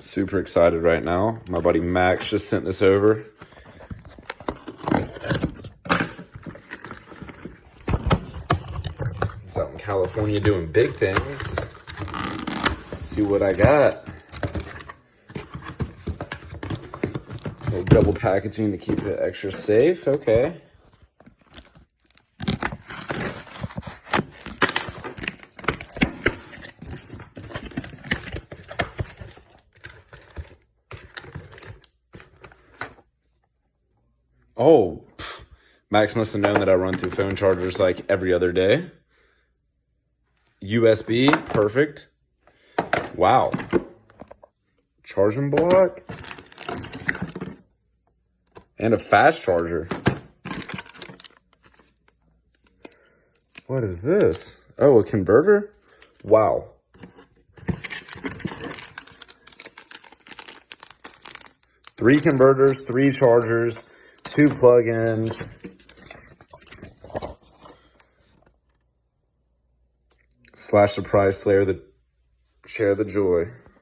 Super excited right now. My buddy Max just sent this over. He's out in California doing big things. Let's see what I got. A little double packaging to keep it extra safe. Okay. Oh, Max must have known that I run through phone chargers like every other day. USB, perfect. Wow. Charging block. And a fast charger. What is this? Oh, a converter? Wow. Three converters, three chargers, 2 plugins. Slash the price, share the joy.